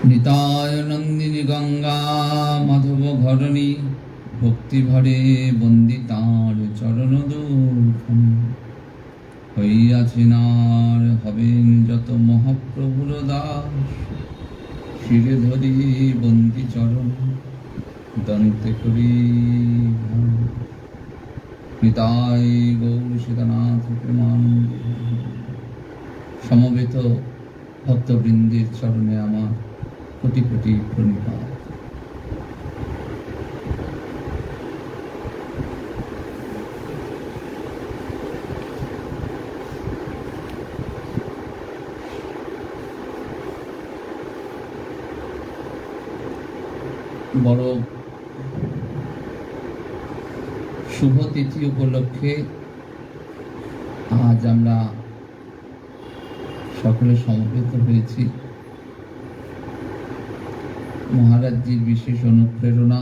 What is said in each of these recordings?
নিতায় নন্দিনী গঙ্গা মাধব ঘরণী, ভক্তি ভরে বন্দি তাঁর চরণ দুখানি। হইয়াছেন আর হবেন যত মহাপ্রভুর দাস, শিরে ধরি বন্দি চরণ দন্তে করি। নিতাই গৌর সীতানাথ প্রেমানন্দ। সমবেত ভক্তবৃন্দের চরণে আমার কোটি কোটি প্রণিপাত। বড় শুভ তিথি উপলক্ষে আজ আমরা সকলে সমবেত হয়েছি। মহারাজজির বিশেষ অনুপ্রেরণা,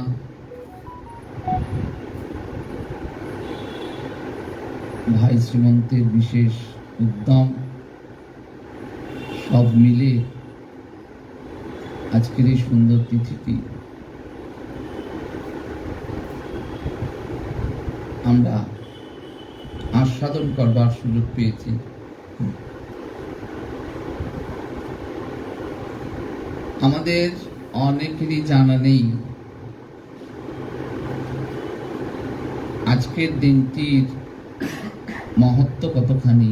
ভাই শ্রীমন্তের বিশেষ উদ্যম, সব মিলে আজকের এই সুন্দর তিথিটি আমরা আস্বাদন করবার সুযোগ পেয়েছি। আমাদের অনেকেরই জানা নেই আজকের দিনটির মহত্ব কতখানি।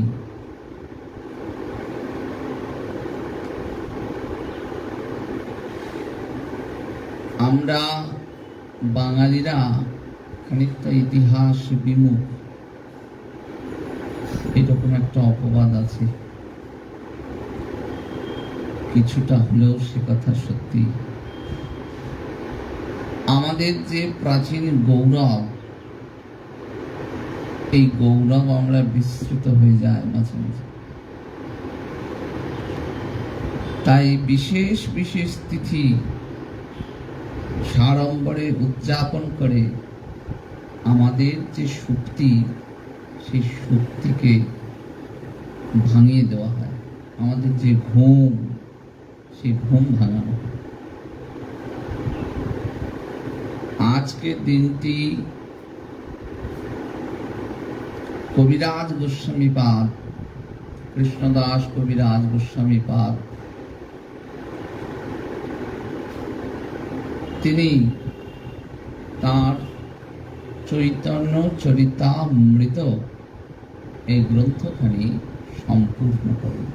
আমরা বাঙালিরা খানিকটা ইতিহাস বিমুখ, এরকম একটা অপবাদ আছে। কিছুটা হলেও সে কথা সত্যি। আমাদের যে প্রাচীন গৌরব, এই গৌরব আমরা বিস্মৃত হয়ে যায় মাঝে মাঝে। তাই বিশেষ বিশেষ তিথি সাড়ম্বরে উদযাপন করে আমাদের যে শক্তি, সেই শক্তিকে ভাঙিয়ে দেওয়া হয়। আমাদের যে ঘুম, সেই ঘুম ভাঙানো। আজকের দিনটি কবিরাজ গোস্বামীপাদ, কৃষ্ণদাস কবিরাজ গোস্বামীপাদ, তিনি তার চৈতন্য চরিতামৃত এই গ্রন্থখানি সম্পূর্ণ করেন।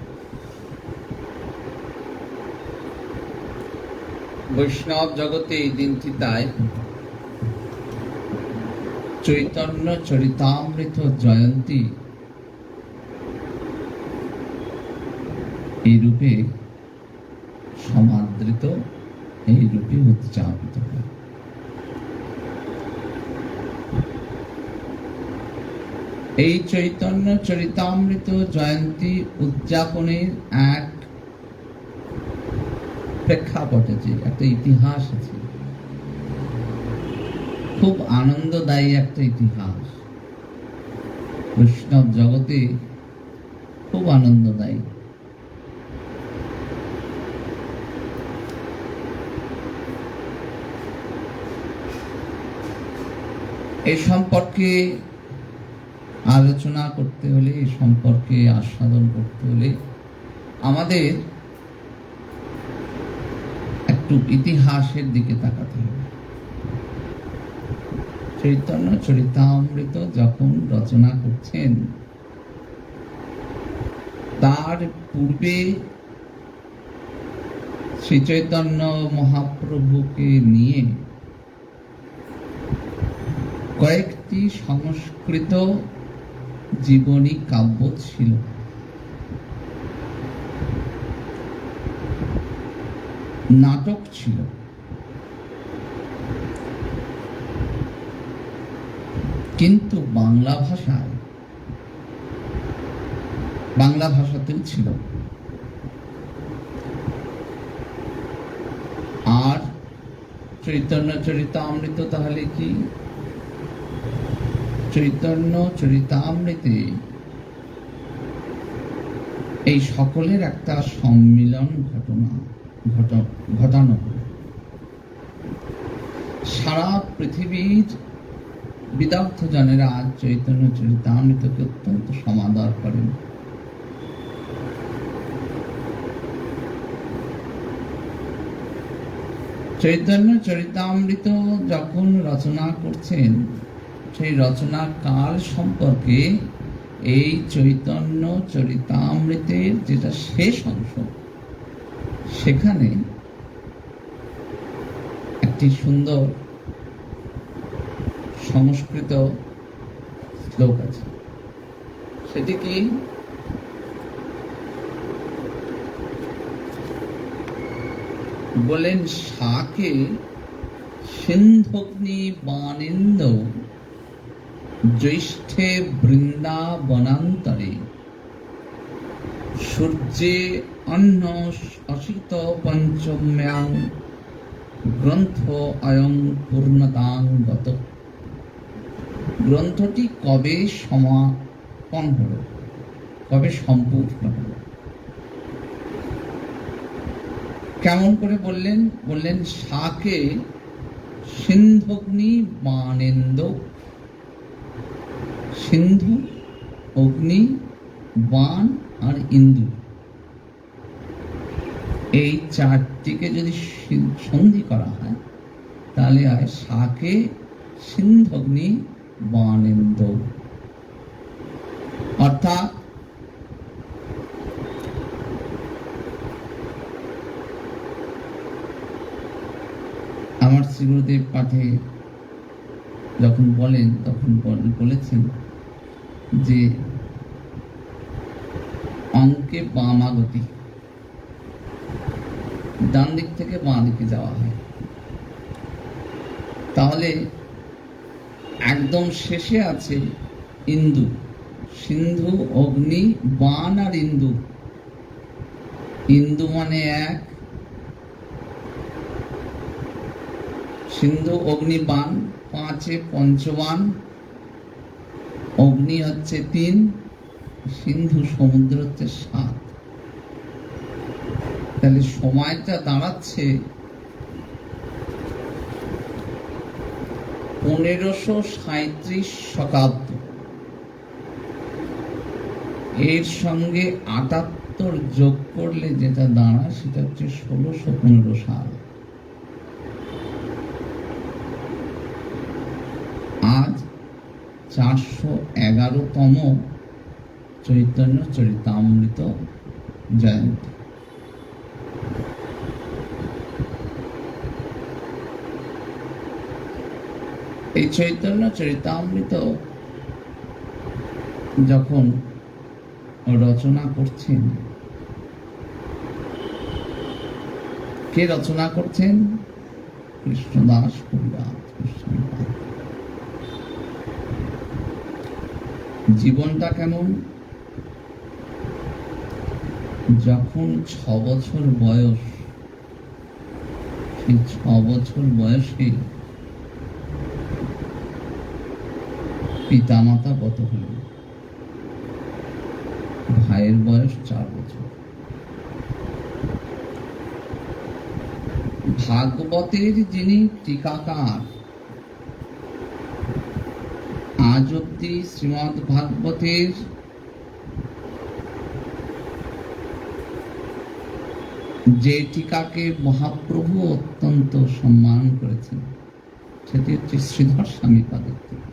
বৈষ্ণব জগতে এই দিনটি তাই চৈতন্য চরিতামৃত জয়ন্তী এই রূপে সমাদৃত, এই রূপে উদযাপিত হয়। এই চৈতন্য চরিতামৃত জয়ন্তী উদযাপনের এক প্রেক্ষাপট আছে, একটা ইতিহাস আছে, খুব আনন্দদায়ী একটা ইতিহাস। বৈষ্ণব জগতে খুব আনন্দদায়ী। এই সম্পর্কে আলোচনা করতে হলে, এই সম্পর্কে আস্বাদন করতে হলে আমাদের একটু ইতিহাসের দিকে তাকাতে হবে। চৈতন্য চরিতামৃত যখন রচনা করছেন, তার পূর্বে শ্রী চৈতন্য মহাপ্রভুকে নিয়ে কয়েকটি সংস্কৃত জীবনী কাব্য ছিল। নাটক ছিল। কিন্তু বাংলা ভাষাতেও ছিল। আর চৈতন্য চরিতামৃত তাহলে কি? চৈতন্য চরিতামৃতে এই সকলের একটা সম্মিলন ঘটনা। ঘটানো হলো। সারা পৃথিবীর বিদগ্ধ জনেরা চৈতন্য চরিতামৃতকে অত্যন্ত সমাদর করেন। চৈতন্য চরিতামৃত যখন রচনা করছেন, সেই রচনা কাল সম্পর্কে এই চৈতন্য চরিতামৃতের যেটা শেষ অংশ, সেখানে একটি সুন্দর সংস্কৃত শ্লোক আছে। সেটি কি? বলেন, শাকে সিন্ধগ্নি বানেন্দ জ্যৈষ্ঠে বৃন্দাবনান্তরে সূর্যে অন্ন অসিত পঞ্চম্যাং গ্রন্থ অয়ং পূর্ণতাং গত। গ্রন্থটি কবে সমাপন হলো, কবে সম্পূর্ণ হলো? কেমন করে বললেন? বললেন, শাকে সিন্ধগ্নি বানেন্দ। সিন্ধু, অগ্নি, বান আর ইন্দু, এই চারটিকে যদি সন্ধি করা হয় তাহলে হয় শাকে সিন্ধগ্নি বানেন্দ। অর্থাৎ আমার শ্রী গুরুদেব পাঠে যখন বলেন, তখন বলেছেন যে অঙ্কে বামাগতি, ডান দিক থেকে বাঁ দিকে যাওয়া হয়। তাহলে একদম শেষে আছে ইন্দু, সিন্ধু, অগ্নি, বান আর ইন্দু। ইন্দু মানে এক, সিন্ধু, অগ্নি, বান, পাঁচে পঞ্চবান, অগ্নি হচ্ছে 3, সিন্ধু সমুদ্র হচ্ছে 7। তাহলে সময়টা দাঁড়াচ্ছে 1537 শকাব্দ। এর সঙ্গে 78 যোগ করলে যেটা দাঁড়ায় সেটা হচ্ছে 1615 সাল। আজ 411তম চৈতন্য চরিতামৃত জয়ন্তী। এই চৈতন্য চরিতামৃত যখন রচনা করছেন, কে রচনা করছেন? কৃষ্ণদাস কবিরাজ গোস্বামীপাদ। জীবনটা কেমন? যখন 6 বছর বয়স, সেই 6 বছর বয়সে পিতামাতা গত হল। ভাইয়ের বয়স 4 বছর। ভাগবতের যিনি টিকাকার, আজ অব্দি শ্রীমদ্ ভাগবতের যে টিকাকে মহাপ্রভু অত্যন্ত সম্মান করেছেন, সেটি হচ্ছে শ্রীধর স্বামীপাদের টিকা।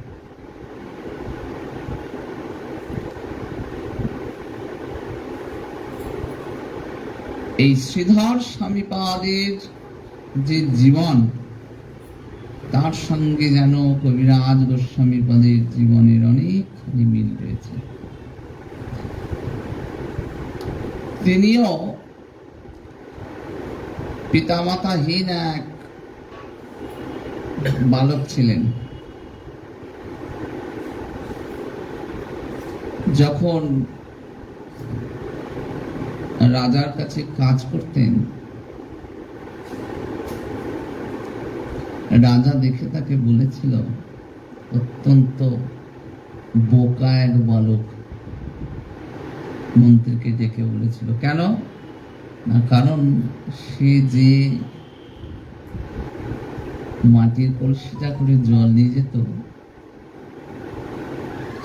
এই শ্রীধর স্বামীপাদের যে জীবন, তার সঙ্গে যেন কবিরাজ গোস্বামীপাদের জীবনের অনেকখানি মিল রয়েছে। তিনিও পিতামাতাহীন এক বালক ছিলেন। যখন রাজার কাছে কাজ করতেন, রাজা দেখে তাকে বলেছিল, অত্যন্ত বোকা এক বালক, মন্ত্রীকে ডেকে বলেছিল। কেন? না, কারণ সে যে মাটির কলসিটা করে জল নিয়ে যেত,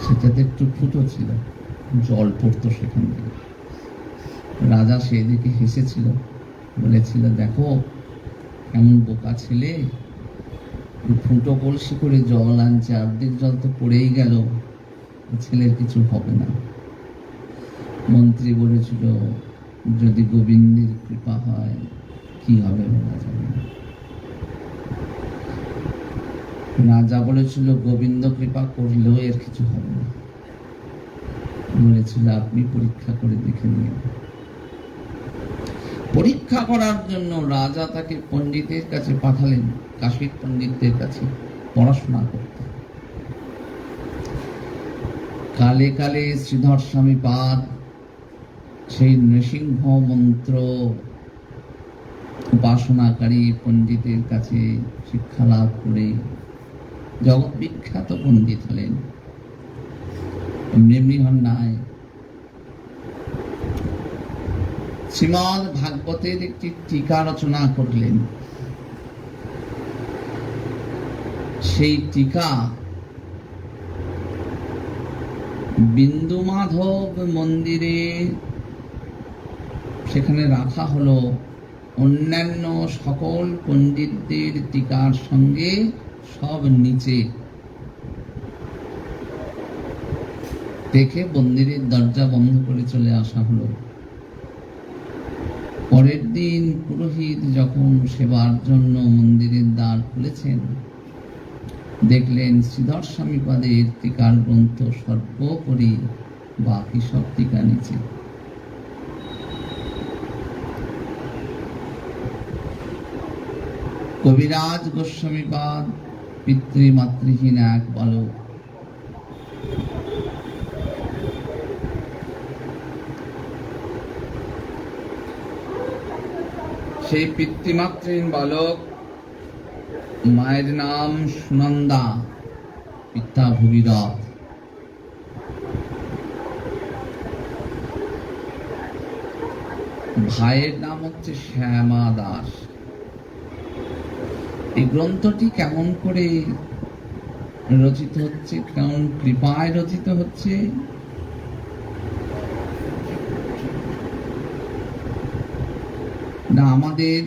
সেটাতে একটু ফুটো ছিল, জল পড়তো সেখান থেকে। রাজা সেদিকে হেসেছিল, বলেছিল, দেখো কেমন বোকা ছেলে, ফুটো কলসি করে জল আনছে, অর্ধেক জল তো পড়েই গেল, ছেলের কিছু হবে না। মন্ত্রী বলেছিল, যদি গোবিন্দের কৃপা হয় কি হবে বলা যাবে না। রাজা বলেছিল, গোবিন্দ কৃপা করলেও এর কিছু হবে না। বলেছিল, আপনি পরীক্ষা করে দেখে নিন। পরীক্ষা করার জন্য রাজা তাকে পণ্ডিতের কাছে পাঠালেন, কাশীর পণ্ডিতদের কাছে পড়াশোনা করতে। কালে কালে শ্রীধর স্বামীপাদ সেই নৃসিংহ মন্ত্র উপাসনাকারী পণ্ডিতের কাছে শিক্ষা লাভ করে জগৎ বিখ্যাত পণ্ডিত হলেন। এমনি হন নাই, শ্রীমদ্ ভাগবতের একটি টিকা রচনা করলেন। সেই টিকা বিন্দু মাধব মন্দিরে সেখানে রাখা হলো, অন্যান্য সকল পণ্ডিতদের টিকার সঙ্গে সব নিচে। দেখে মন্দিরের দরজা বন্ধ করে চলে আসা হলো। পরের দিন পুরোহিত যখন সেবার জন্য মন্দিরের দ্বার খুলেছেন, দেখলেন শ্রীধর স্বামীপাদের টিকার গ্রন্থ সর্বোপরি, বাকি সব টিকা নিচে। কবিরাজ গোস্বামীপাদ পিতৃমাতৃহীন এক বালক। সেই পিতৃমাতৃহীন বালক, মায়ের নাম সুনন্দা, পিতা ভগীরথ। ভাইয়ের নাম হচ্ছে শ্যামা দাস। এই গ্রন্থটি কেমন করে রচিত হচ্ছে, কেমন কৃপায় রচিত হচ্ছে, না আমাদের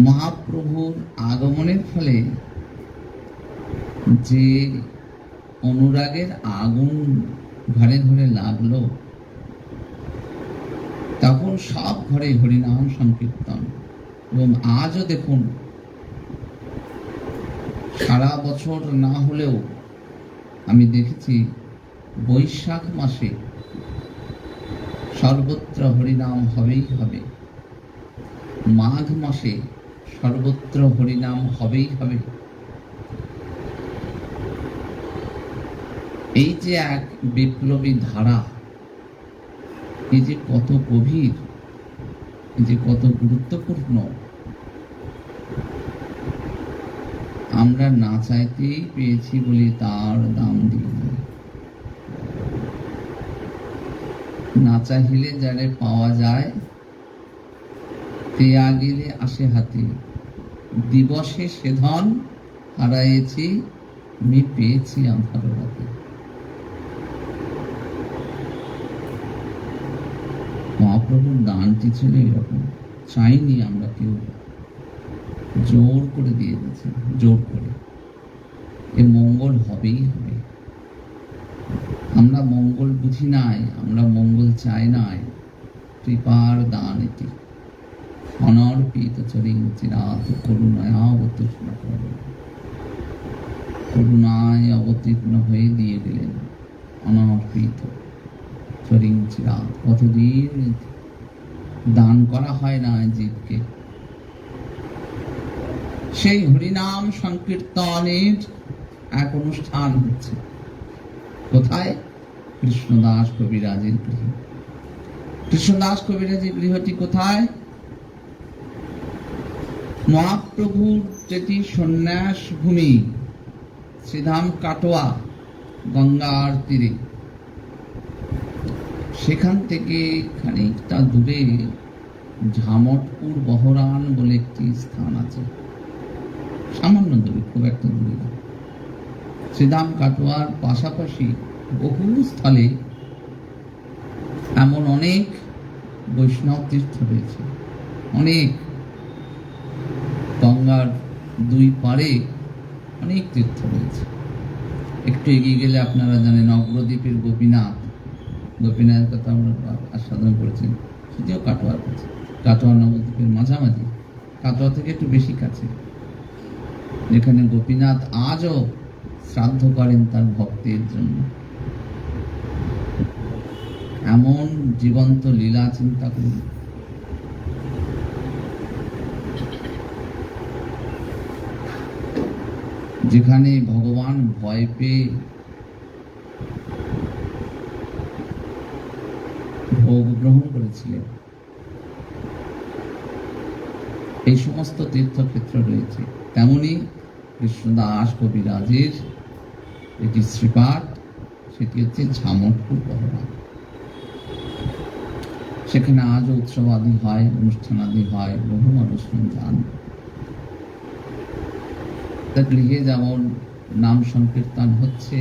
মহাপ্রভুর আগমনের ফলে যে অনুরাগের আগুন ঘরে ঘরে লাগলো, তখন সব ঘরে হরিনাম সংকীর্তন। এবং আজও দেখুন, সারা বছর না হলেও আমি দেখেছি বৈশাখ মাসে সর্বত্র হরিনাম হবেই হবে, মাঘ মাসে সর্বত্র হরিনাম হবেই হবে। এই যে এক বিপ্লবী ধারা, এই যে কত গভীর, এই যে কত গুরুত্বপূর্ণ, আমরা না চাইতেই পেয়েছি বলে তার দাম দিই। না চাহিলে যারে পাওয়া যায়, পেয়া গেলে আসে হাতে। দিবসে সে ধন হারাইছি, আমি পেয়েছি আঁধার রাতে। মহাপ্রভুর দানটি ছিল এরকম, চাইনি আমরা কেউ, জোর করে দিয়ে দিয়েছে, জোর করে। এ মঙ্গল হবেই হবে। আমরা মঙ্গল বুঝি নাই, আমরা মঙ্গল চাই নাই, কৃপার দান এটি। অনর্পিত চরিং চিরাত করুণায় অবতীর্ণ করলেন, করুণায় অবতীর্ণ হয়ে দিয়ে দিলেন অনর্পিত চরিং চিরাত। কতদিন দান করা হয় না জীবকে। সেই হরিনাম সংকীর্তনের এক অনুষ্ঠান হচ্ছে। কোথায়? কৃষ্ণদাস কবিরাজের গৃহ। কৃষ্ণদাস কবিরাজের গৃহটি কোথায়? মহাপ্রভুর যেটি সন্ন্যাস ভূমি, শ্রীধাম কাটোয়া, গঙ্গার তীরে, সেখান থেকে খানিকটা দূরে ঝামটপুর বহরান বলে একটি স্থান আছে, সামান্য দূরে, খুব একটা দূরে না। শ্রীদাম কাটোয়ার পাশাপাশি বহু স্থলে এমন অনেক বৈষ্ণব তীর্থ রয়েছে, অনেক। গঙ্গার দুই পাড়ে অনেক তীর্থ রয়েছে। একটু এগিয়ে গেলে আপনারা জানেন অগ্রদ্বীপের গোপীনাথের কথা আমরা আস্বাদন করেছেন, সেটিও কাটোয়ার কাছে, কাটোয়া নবদ্বীপের মাঝামাঝি, কাটোয়া থেকে একটু বেশি কাছে, যেখানে গোপীনাথ আজও শ্রাদ্ধ করেন তার ভক্তের জন্য। এমন জীবন্ত লীলা চিন্তা করুন। যেখানে ভগবান ভয় পেয়ে ভোগ গ্রহণ করেছিলেন, এই সমস্ত তীর্থক্ষেত্র রয়েছে। তেমনি কৃষ্ণদাস কবিরাজের এটি শ্রীপাঠ, সেটি হচ্ছে ঝামটপুর বহরান। সেখানে আজও উৎসবাদি হয়, অনুষ্ঠানাদি হয়, বহু মানুষজন যান। তা গৃহে যেমন নাম সংকীর্তন হচ্ছে,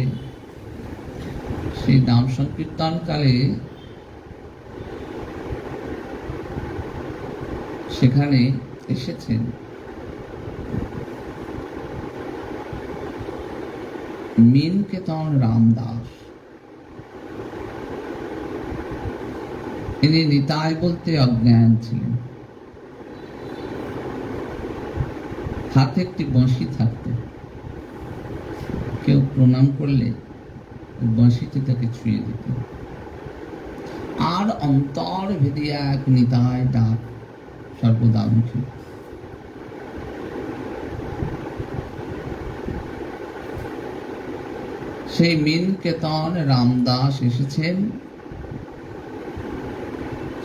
সেই নাম সংকীর্তন কালে সেখানে এসেছেন मीनकेतन रामदास। इन्हें निताय बोलते अज्ञान ছিলেন। হাতে একটি বাঁশি থাকতো, কেউ প্রণাম করলে বাঁশিটি তাকে ছুঁয়ে দিত, আর অন্তর ভেদে এক নিতাই ডাক সর্বদা মুখে। সেই मीनकेतन রামদাস এসেছেন,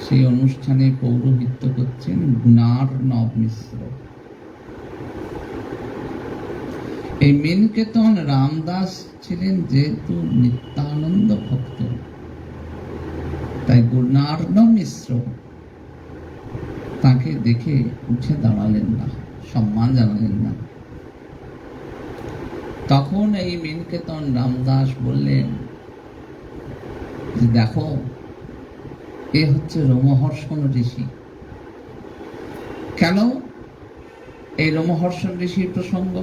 সেই অনুষ্ঠানে পৌরোহিত্য করছেন গুণার্ণব মিশ্র। এই मीनकेतन রামদাস ছিলেন যেহেতু নিত্যানন্দ ভক্ত, তাই গুণার্ণব মিশ্র তাকে দেখে উঠে দাঁড়ালেন না, সম্মান জানালেন না। তখন এই मीनकेतन রামদাস বললেন যে দেখো, এ হচ্ছে রোমহর্ষণ ঋষি। কেন এই রোমহর্ষণ ঋষির প্রসঙ্গ?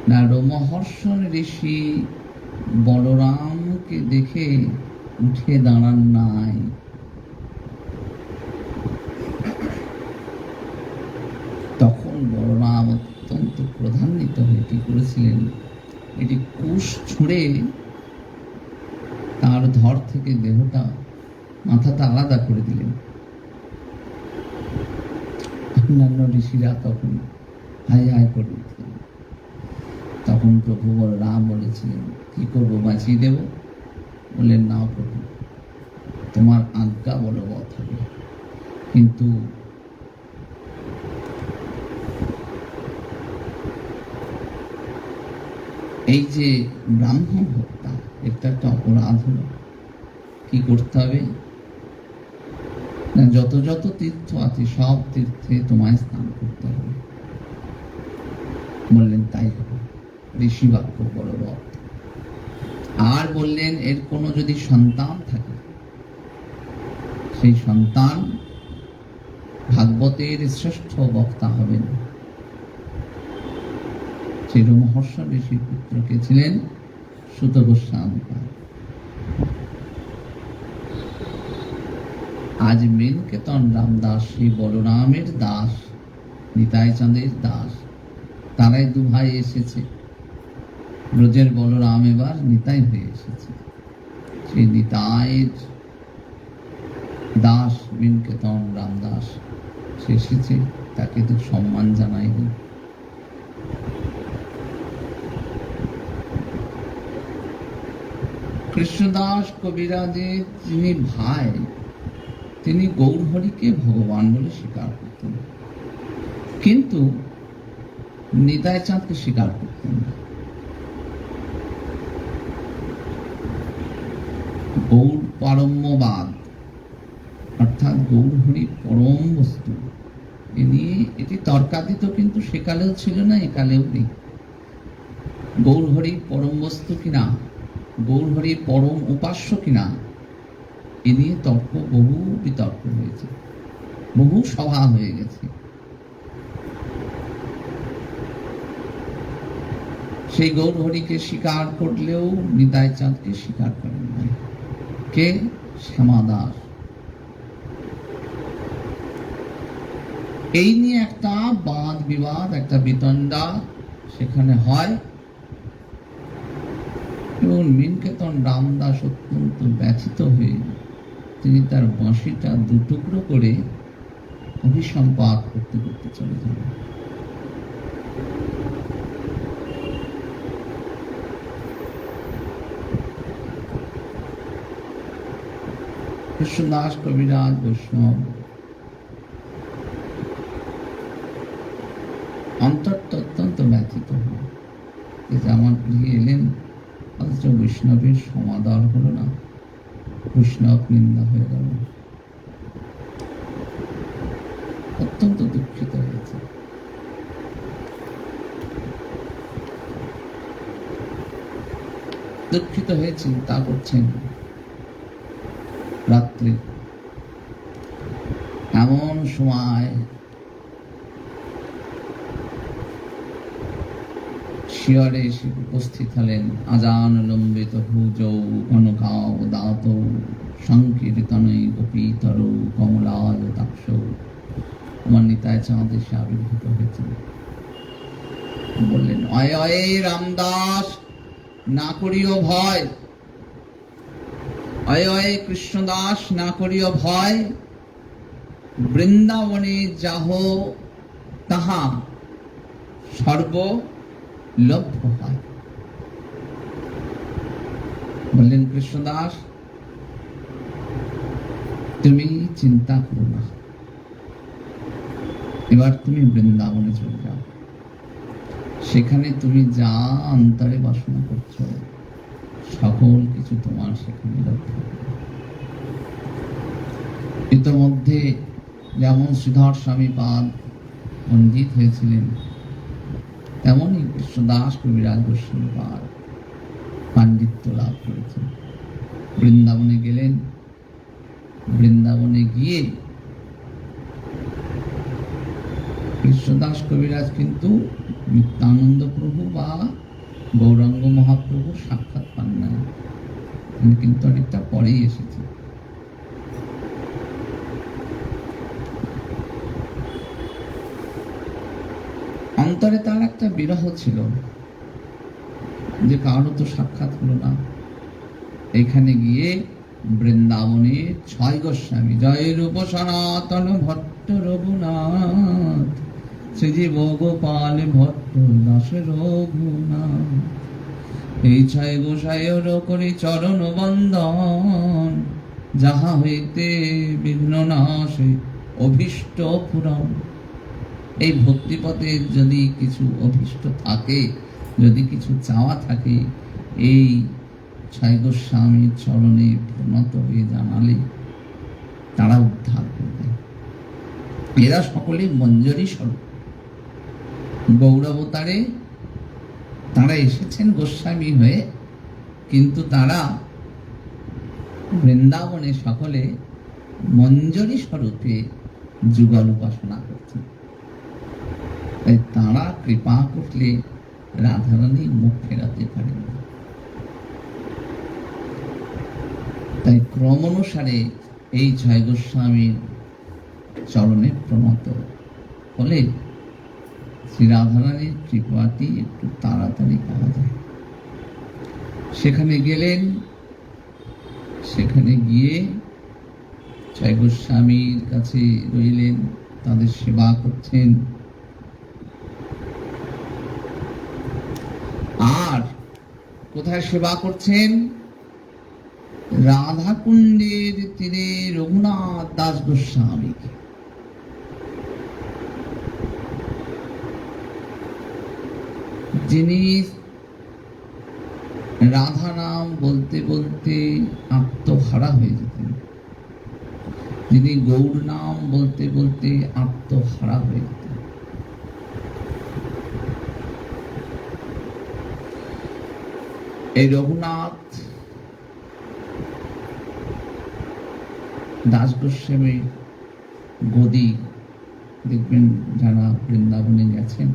না, রোমহর্ষণ ঋষি বলরামকে দেখে উঠে দাঁড়ান নাই। তখন বলরাম অত্যন্ত ক্রোধান্বিত হয়ে কি করেছিলেন, এটি কুশ ছুঁড়ে তার ধর থেকে দেহটা, মাথাটা আলাদা করে দিলেন। অন্যান্য ঋষিরা তখন হাই হাই করে উঠলেন। তখন প্রভু বলরাম বলেছিলেন, কি করবো, বাঁচিয়ে দেব? বললেন, না প্রভু, তোমার আজ্ঞা বলবৎ হবে, কিন্তু এই যে ব্রাহ্মণ হত্যা, এটা একটা অপরাধ হলো। কি করতে হবে না, যত যত তীর্থ আছে সব তীর্থে তোমায় স্নান করতে হবে। বললেন, তাই হবে, ঋষি বাক্য বলবৎ। আর বললেন, এর কোনো যদি সন্তান থাকে, সেই সন্তান ভাগবতের শ্রেষ্ঠ বক্তা হবেন। সেই রোমহর্ষণ ঋষির পুত্র কে ছিলেন? সুত গোস্বামী। আজ मीनकेतन রামদাস শ্রী বলরামের দাস, নিতাই চাঁদের দাস। তারাই দু ভাই এসেছে, ব্রজের বলরাম এবার নিতাই হয়ে এসেছে। সেই নিতাইয়ের দাস मीनकेतन রামদাস সে এসেছে, তাকে তো সম্মান জানাইনি। কৃষ্ণদাস কবিরাজের যিনি ভাই, তিনি গৌরহরিকে ভগবান বলে স্বীকার করতেন, কিন্তু নিতাই চাঁদকে স্বীকার করতেন না। গৌর পারম্যবাদ, অর্থাৎ গৌরহরি পরম বস্তু, এ নিয়ে এটি তর্কাতীত, কিন্তু সেকালেও ছিল না, একালেও নেই। গৌরহরি পরম বস্তু কিনা, গৌরহরি পরম উপাস্য কিনা, এ নিয়ে তর্ক, বহু বিতর্ক হয়েছে, বহু সভা হয়ে গেছে। সেই গৌরহরিকে স্বীকার করলেও নিতাই চাঁদকে স্বীকার করেন না। কে? শ্যামা দাস। এই নিয়ে একটা বাদ বিবাদ, একটা বিতণ্ডা সেখানে হয়, এবং মিনকেতন রামদাস অত্যন্ত ব্যথিত হয়ে তিনি তার বাঁশিটা দুটুকরো করে অভিসম্পাত করতে করতে চলে যান। কৃষ্ণদাস কবিরাজ বৈষ্ণব অন্তরটা অত্যন্ত ব্যথিত হয় যে আমার গৃহে এলেন, অথচ বৈষ্ণবের সমাদর হলো না, বৈষ্ণব নিন্দা হয়ে গেল। অত্যন্ত দুঃখিত হয়েছে। দুঃখিত হয়ে চিন্তা করছেন। রাত্রে এমন সময় শিয়রে এসে উপস্থিত হলেন আজান লম্বিত ভুজৌ ঘনকাবদাত সংকীর্তনে গোপীতর কমলায় তাক্ষ। আমার নিতাই চাঁদ এসে আবির্ভূত হয়েছেন। বললেন, অয়ে অয়ে রামদাস, না করিও ভয়। অয়ে অয়ে কৃষ্ণদাস, না করিও ভয়। বৃন্দাবনে যাহ তাহা সর্বলভ্য হয়। বললেন, কৃষ্ণদাস তুমি চিন্তা করো না, এবার তুমি বৃন্দাবনে চলে যাও। সেখানে তুমি যা অন্তরে বাসনা করছো সকল কিছু তোমার সেখানে লভ্য হবে। ইতোমধ্যে যেমন শ্রীধর স্বামী পাদ পণ্ডিত হয়েছিলেন, তেমনই কৃষ্ণদাস কবিরাজ গোস্বামী পাদ পাণ্ডিত্য লাভ করেছেন। বৃন্দাবনে গেলেন। বৃন্দাবনে গিয়ে কৃষ্ণদাস কবিরাজ কিন্তু নিত্যানন্দ প্রভু বা গৌরাঙ্গ মহাপ্রভু সাক্ষাৎ পান না, তিনি কিন্তু অনেকটা পরেই এসেছে। অন্তরে তার একটা বিরহ ছিল যে কারো তো সাক্ষাৎ হলো না। এখানে গিয়ে বৃন্দাবনে ছয় গোস্বামী, জয় রূপ সনাতন ভট্ট রঘুনাথ, শ্রীজীব গোপাল ভট্ট দাস রঘুনাথ, এই ছয় গোসাইর করি চরণ বন্দন, যাহা হইতে বিঘ্ন নাশে অভীষ্ট পূরণ। এই ভক্তিপথে যদি কিছু অভীষ্ট থাকে, যদি কিছু চাওয়া থাকে, এই ছয় গোস্বামীর চরণে প্রণত হয়ে জানালে তারা উদ্ধার করবে। এরা সকলে মঞ্জরি স্বরূপ। গৌরাবতারে তারা এসেছেন গোস্বামী হয়ে, কিন্তু তারা বৃন্দাবনে সকলে মঞ্জরি স্বরূপে যুগল উপাসনা করছেন। তাই তারা কৃপা করলে রাধারানী মুখ ফেরাতে পারেন না। তাই ক্রম অনুসারে এই ছয় গোস্বামীর চরণে প্রণত হলে শ্রী রাধারানীর কৃপাটি একটু তাড়াতাড়ি পাওয়া যায়। সেখানে গেলেন। সেখানে গিয়ে ছয় গোস্বামীর কাছে রইলেন, তাদের সেবা করছেন। আর কোথায় সেবা করছেন? রাধা কুণ্ডের তীরে রঘুনাথ দাস গোস্বামীকে। যিনি রাধা নাম বলতে বলতে আত্ম আত্মহারা হয়ে যেতেন, যিনি গৌর নাম বলতে বলতে আত্মহারা হয়ে যেতেন। এই রঘুনাথ দাস গোস্বামী গদি দেখবেন, যারা বৃন্দাবনে গেছেন,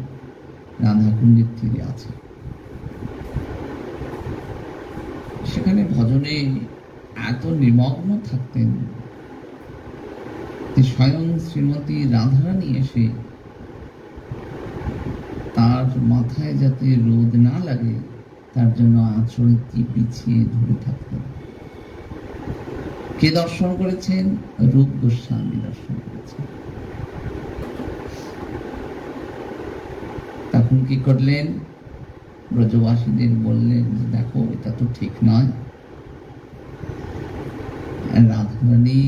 রাধাকুণ্ডের তীরে আছে, সেখানে ভজনে এত নিমগ্ন থাকতেন যে স্বয়ং শ্রীমতী রাধারানী এসে তার মাথায় যাতে রোদ না লাগে তার জন্য আঁচলটি পিছিয়ে ধরে থাকতেন। কে দর্শন করেছেন? রূপ গোস্বামী দর্শন করেছেন। তখন কি করলেন? ব্রজবাসীদের বললেন, দেখো এটা তো ঠিক নয়, রাধারানী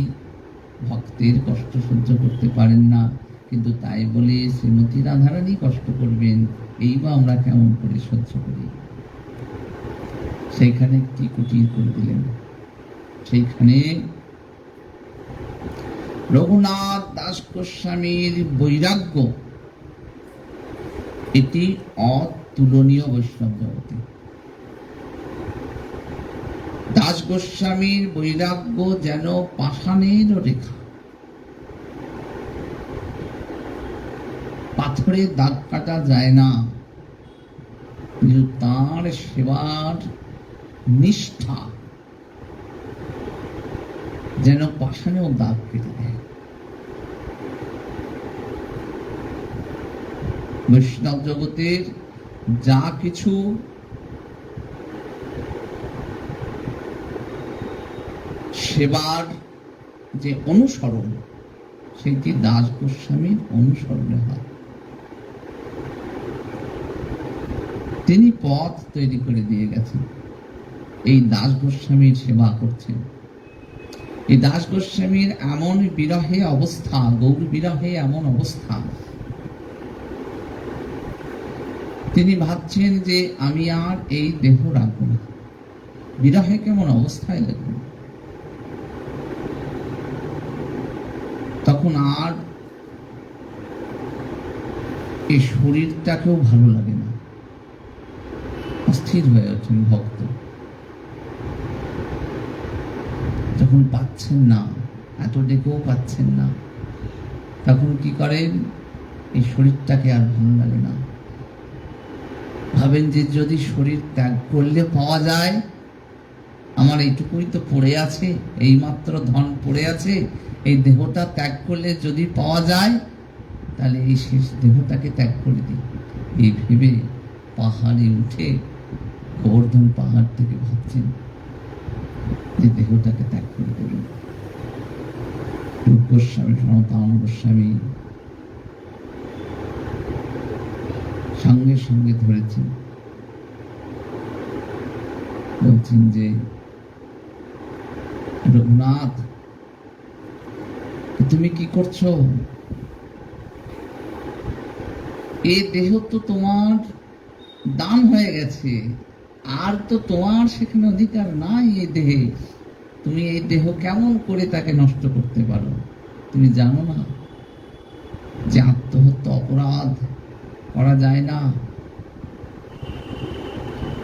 ভক্তের কষ্ট সহ্য করতে পারেন না, কিন্তু তাই বলে শ্রীমতী রাধারানী কষ্ট করবেন, এই বা আমরা কেমন করে সহ্য করি? সেইখানে একটি কুটির করে দিলেন। সেইখানে রঘুনাথ দাস গোস্বামীর বৈরাগ্য এটি অতুলনীয় বৈষ্ণব জগতে। দাস গোস্বামীর বৈরাগ্য যেন পাষাণের রেখা, পাথরে দাগ কাটা যায় না, কিন্তু তাঁর সেবার নিষ্ঠা যেন পাষাণেও দাগ কেটে দেয়। বৈষ্ণব জগতের যা কিছু সেবার যে অনুসরণ, সেটি দাস গোস্বামীর অনুসরণে হয়। তিনি পথ তৈরি করে দিয়ে গেছেন, এই দাস গোস্বামীর সেবা করছেন। এই দাস গোস্বামীর এমন বিরহে অবস্থা, গৌর বিরহে এমন অবস্থা, তিনি ভাবছেন যে আমি আর এই দেহ রাখবো না। বিরহে কেমন অবস্থায় দেখুন, তখন আর এই শরীরটাকেও ভালো লাগে না, অস্থির হয়ে আছেন ভক্ত। যখন পাচ্ছেন না, এত ডেকেও পাচ্ছেন না, তখন কি করেন? এই শরীরটাকে আর ভালো লাগে না, ভাবেন যে যদি শরীর ত্যাগ করলে পাওয়া যায়, আমার এইটুকুই তো পড়ে আছে, এই মাত্র ধন পড়ে আছে, এই দেহটা ত্যাগ করলে যদি পাওয়া যায়, তাহলে এই শেষ দেহটাকে ত্যাগ করে দিই। এই ভেবে পাহাড়ে উঠে, গোবর্ধন পাহাড় থেকে ভাবছেন যে দেহটাকে ত্যাগ করে দেবেন। রূপ গোস্বামী, সনাতন গোস্বামী সঙ্গে সঙ্গে ধরেছেন, বলছেন যে রঘুনাথ, তুমি কি করছো? এ দেহ তো তোমার দান হয়ে গেছে, আর তো তোমার সেখানে অধিকার নাই এই দেহে। তুমি এই দেহ কেমন করে তাকে নষ্ট করতে পারো? তুমি জানো না যে আত্মহত্যা অপরাধ করা যায় না?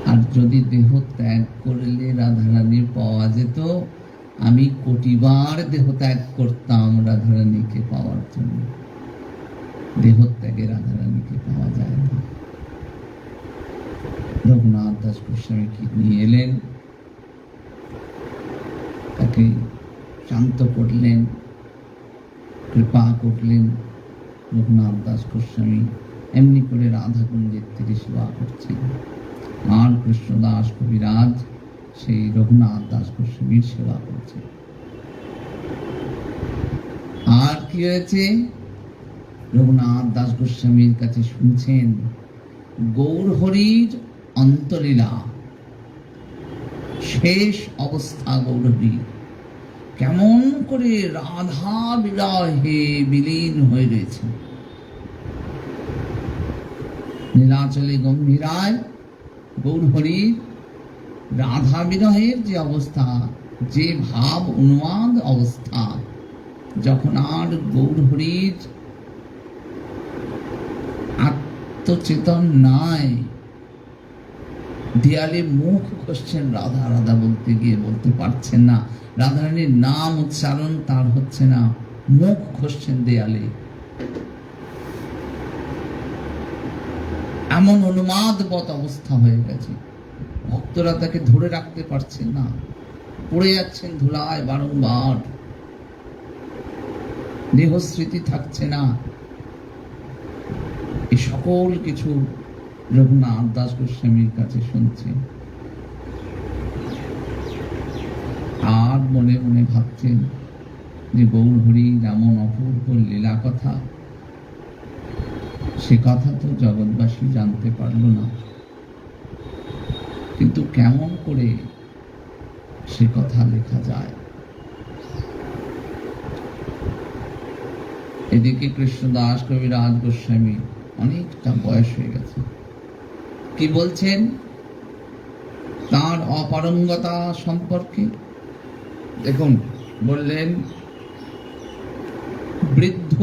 আর যদি দেহ ত্যাগ করলে রাধারানী পাওয়া যেত, আমি কোটিবার দেহ ত্যাগ করতাম রাধারানীকে পাওয়ার জন্য। দেহ ত্যাগে রাধারানীকে পাওয়া যায় না। রঘুনাথ দাস গোস্বামীকে নিয়ে এলেন, তাকে শান্ত করলেন, কৃপা করলেন। রঘুনাথ দাস গোস্বামী এমনি করে রাধাকুণ্ডের তীরে সেবা করছেন, আর কৃষ্ণদাস কবিরাজ সেই রঘুনাথ দাস গোস্বামীর সেবা করছেন। আর কি হয়েছে? রঘুনাথ দাস গোস্বামীর কাছে শুনছেন গৌর হরির অন্তলীলা, শেষ অবস্থা গৌরহরির, কেমন করে রাধা বিরহে বিলীন হয়ে রয়েছে। নীলাচলে গম্ভীরায় গৌর হরির রাধা বিরহের যে অবস্থা, যে ভাব উন্মাদ অবস্থা, যখন আর গৌরহরির আত্মচেতন নাই, দেয়ালে মুখ ঘষছেন, রাধা রাধা বলতে গিয়ে বলতে পারছেন না, রাধারানীর নাম উচ্চারণ তার হচ্ছে না, মুখ ঘষছেন দেয়ালে। এমন উন্মাদবৎ অবস্থা হয়ে গেছে, ভক্তরা তাকে ধরে রাখতে পারছেন না, পড়ে যাচ্ছেন ধুলায় বারংবার, দেহস্মৃতি থাকছে না। এই সকল কিছু রঘুনাথ দাস গোস্বামীর কাছে শুনছেন, আর মনে মনে ভাবছেন যে গৌরহরির এমন অপূর্ব লীলা কথা, সে কথা তো জগৎবাসী জানতে পারল না, কিন্তু কেমন করে সে কথা লেখা যায়। এদিকে কৃষ্ণদাস কবিরাজ গোস্বামী অনেকটা বয়স হয়ে গেছে, কি বলছেন তার অপারঙ্গতা সম্পর্কে দেখুন, বললেন বৃদ্ধ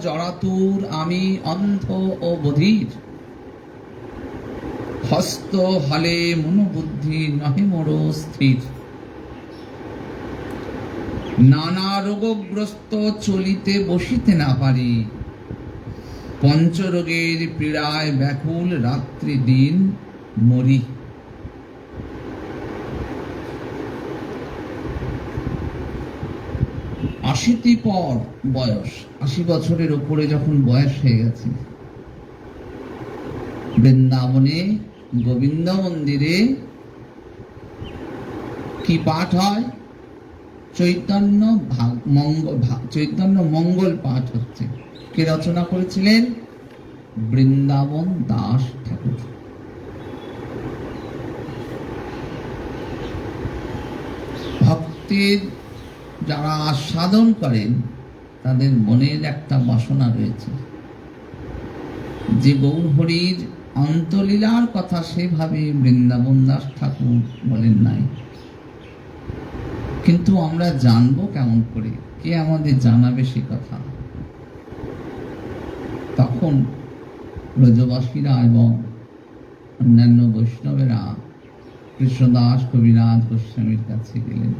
জরাতুর আমি অন্ধ ও বধির, হস্ত হলে মনোবুদ্ধি নহে মোর স্থির, নানা রোগগ্রস্ত চলিতে বসিতে না পারি, পঞ্চরোগের পীড়ায় ব্যাকুল রাত্রি দিন মরি। আশিটি পর বয়স, 80 বছরের উপরে যখন বয়স হয়ে গেছে, বৃন্দাবনে গোবিন্দ মন্দিরে কি পাঠ হয়? চৈতন্য মঙ্গল পাঠ হচ্ছে। কে রচনা করেছিলেন? বৃন্দাবন দাস ঠাকুর। ভক্তের যারা সাধন করেন তাদের মনের একটা বাসনা রয়েছে যে গৌরহরির অন্তলীলার কথা সেভাবে বৃন্দাবন দাস ঠাকুর বলেন নাই, কিন্তু আমরা জানবো কেমন করে? কে আমাদের জানাবে সে কথা? তখন ব্রজবাসীরা এবং অন্যান্য বৈষ্ণবেরা কৃষ্ণদাস কবিরাজ গোস্বামীর কাছে গেলেন,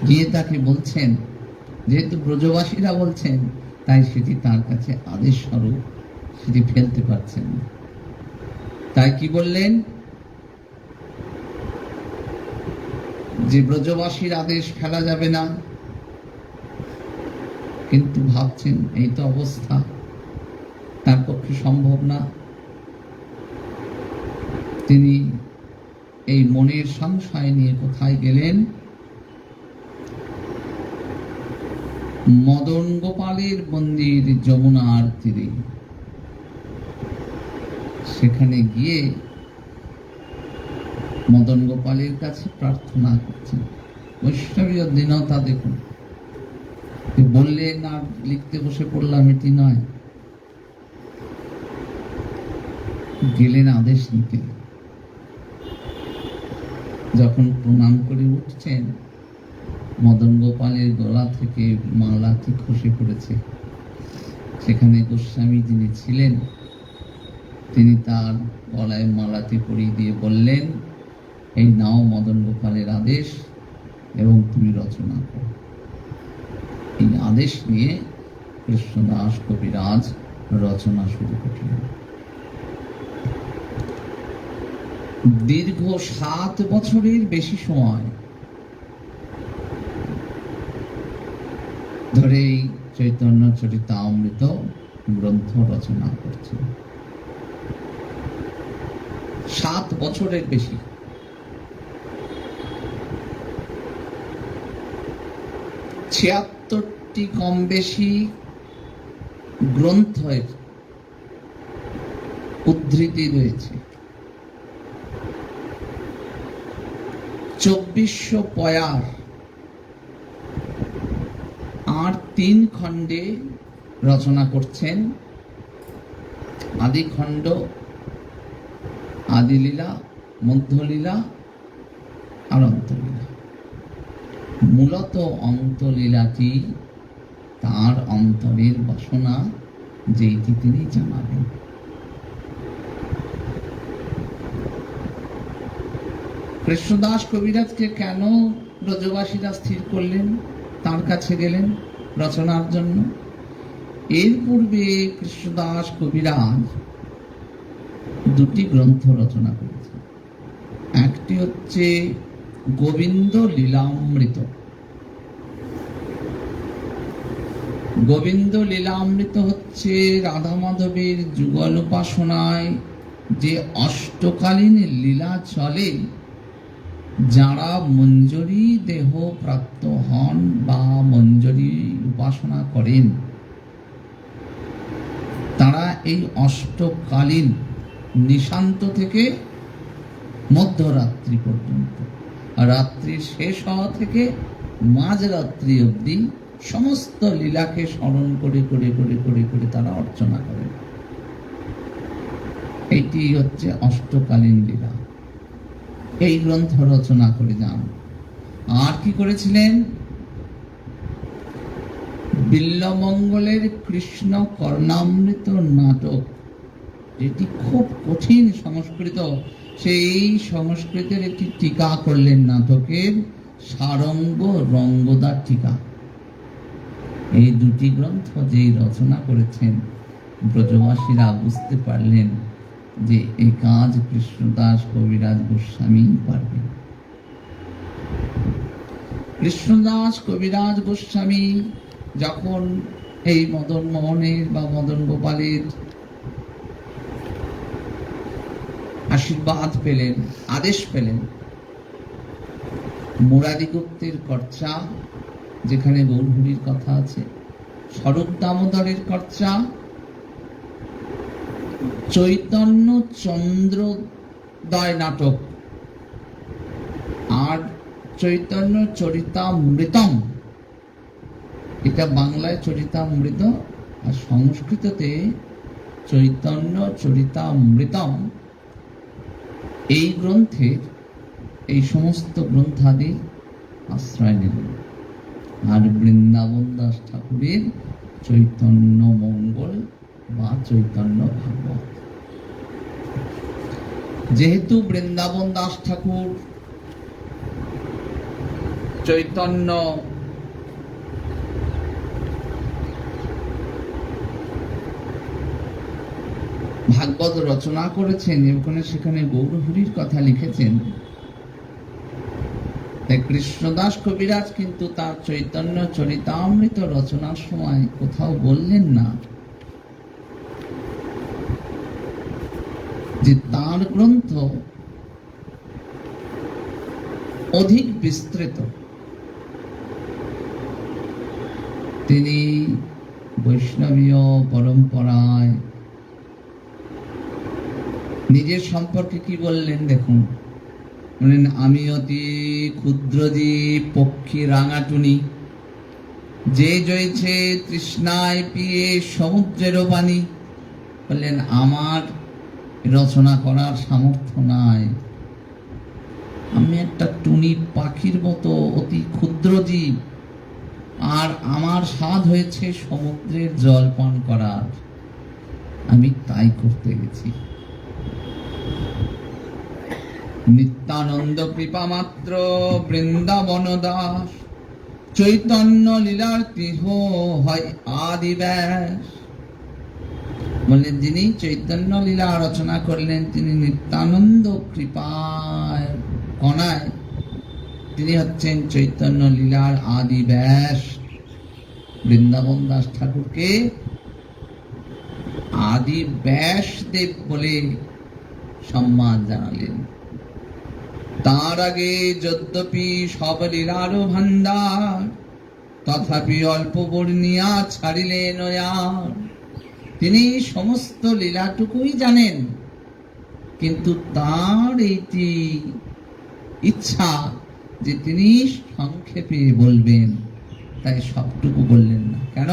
গিয়ে তাকে বলছেন, যেহেতু ব্রজবাসীরা বলছেন তাই সেটি তার কাছে আদেশ স্বরূপ, সেটি ফেলতে পারছেন না। তাই কি বললেন? যে ব্রজবাসীর আদেশ ফেলা যাবে না, কিন্তু ভাবছেন এই তো অবস্থা, তার পক্ষে সম্ভব না। তিনি এই মনের সংশয় নিয়ে কোথায় গেলেন? মদন গোপালের মন্দির যমুনার তীরে। সেখানে গিয়ে মদন গোপালের কাছে প্রার্থনা করছেন। বৈষ্ণবীয় দীনতা দেখুন, বললেন আর লিখতে বসে পড়লাম এটি নয়, গেলেন আদেশ নিতে। যখন প্রণাম করে উঠছেন, মদন গোপালের গলা থেকে মালাটি খসে পড়েছে। সেখানে গোস্বামী যিনি ছিলেন তিনি তার গলায় মালাটি পরিয়ে দিয়ে বললেন, এই নাও মদন গোপালের আদেশ এবং তুমি রচনা করো। এই আদেশ নিয়ে কৃষ্ণদাস কবিরাজ রচনা শুরু করলেন। দীর্ঘ 7 বছরের বেশি সময় ধরে এই চৈতন্য চরিতামৃত গ্রন্থ রচনা করছেন। 7 বছরের বেশি। ছিয়াত্তরটি কম বেশি গ্রন্থের উদ্ধৃতি রয়েছে। 2400 পয়ার আর 3 খণ্ডে রচনা করছেন। আদি খণ্ড, আদিলীলা, মধ্যলীলা আর অন্তলীলা। মূলত অন্তলীলাটি তার অন্তরের বাসনা, যেইটি তিনি জানাবেন। কৃষ্ণদাস কবিরাজকে কেন ব্রজবাসীরা স্থির করলেন, তার কাছে গেলেন রচনার জন্য? এর পূর্বে কৃষ্ণদাস কবিরাজ দুটি গ্রন্থ রচনা করেছেন। একটি হচ্ছে গোবিন্দ লীলামৃত। গোবিন্দ লীলামৃত হচ্ছে রাধা মাধবের যুগল উপাসনায় যে অষ্টকালীন লীলা চলে, যারা মঞ্জরি দেহ প্রাপ্ত হন বা মঞ্জরি উপাসনা করেন, তারা এই অষ্টকালীন নিশান্ত থেকে মধ্যরাত্রি পর্যন্ত, রাত্রির শেষ হওয়া থেকে মাঝরাত্রি অবধি সমস্ত লীলাকে স্মরণ করে করে করে করে করে তারা অর্চনা করেন। এটি হচ্ছে অষ্টকালীন লীলা। এই গ্রন্থ রচনা করে যান। আর কি করেছিলেন? বিল্বমঙ্গলের কৃষ্ণ কর্ণামৃত নাটক, যেটি খুব কঠিন সংস্কৃত, সেই সংস্কৃতের একটি টিকা করলেন, নাটকের সারঙ্গ রঙ্গদার টিকা। এই দুটি গ্রন্থ যেই রচনা করেছেন, ব্রজবাসীরা বুঝতে পারলেন যে এই কাজ কৃষ্ণদাস কবিরাজ গোস্বামী পারবেন। কৃষ্ণদাস কবিরাজ গোস্বামী যখন এই মদন মোহনের বা মদন গোপালের আশীর্বাদ পেলেন, আদেশ পেলেন, মুরারি গুপ্তের কর্চা, যেখানে গৌরহরির কথা আছে, স্বরূপ দামোদরের কর্চা, চৈতন্য চন্দ্রোদয় নাটক আর চৈতন্য চরিতামৃতম, এটা বাংলায় চরিতামৃত আর সংস্কৃততে চৈতন্য চরিতামৃতম, এই গ্রন্থের এই সমস্ত গ্রন্থাদি আশ্রয় নিলেন। আর বৃন্দাবন দাস ঠাকুরের চৈতন্য মঙ্গল বা চৈতন্য ভাগবত। যেহেতু বৃন্দাবন দাস ঠাকুর চৈতন্য ভাগবত রচনা করেছেন, ওখানে সেখানে গৌরহরির কথা লিখেছেন, তাই কৃষ্ণদাস কবিরাজ কিন্তু তার চৈতন্য চরিতামৃত রচনার সময় কোথাও বললেন না যে তার গ্রন্থ অধিক বিস্তৃত। তিনি বৈষ্ণবীয় পরম্পরায় নিজের সম্পর্কে কি বললেন দেখুন। বললেন, আমি অতি ক্ষুদ্রজীব পক্ষী রাঙাটুনি, যে জয়ছে তৃষ্ণায় পিয়ে সমুদ্রের পানি। বললেন, আমার রচনা করার সামর্থ্য নাই, আমি একটা টুনি পাখির মতো অতি ক্ষুদ্র জীব, আর আমার স্বাদ হয়েছে সমুদ্রের জল পান করার, আমি তাই করতে গেছি। নিত্যানন্দ কৃপা মাত্র বৃন্দাবন দাস, চৈতন্য লীলার গৃহ হয় আদি ব্যাস। বললেন, যিনি চৈতন্য লীলা রচনা করলেন, তিনি নিত্যানন্দ কৃপায় কণায়, তিনি হচ্ছেন চৈতন্য লীলার আদি ব্যাস। বৃন্দাবন দাস ঠাকুরকে আদি ব্যাস দেব বলে সম্মান জানালেন। তার আগে যদ্যপি সব লীলার ভান্ডার, তথাপি অল্প বর্ণিয়া ছাড়িলেন আর। তিনি সমস্ত লীলাটুকুই জানেন, কিন্তু তার এইটি ইচ্ছা যে তিনি সংক্ষেপে বলবেন, তাই সবটুকু বললেন না। কেন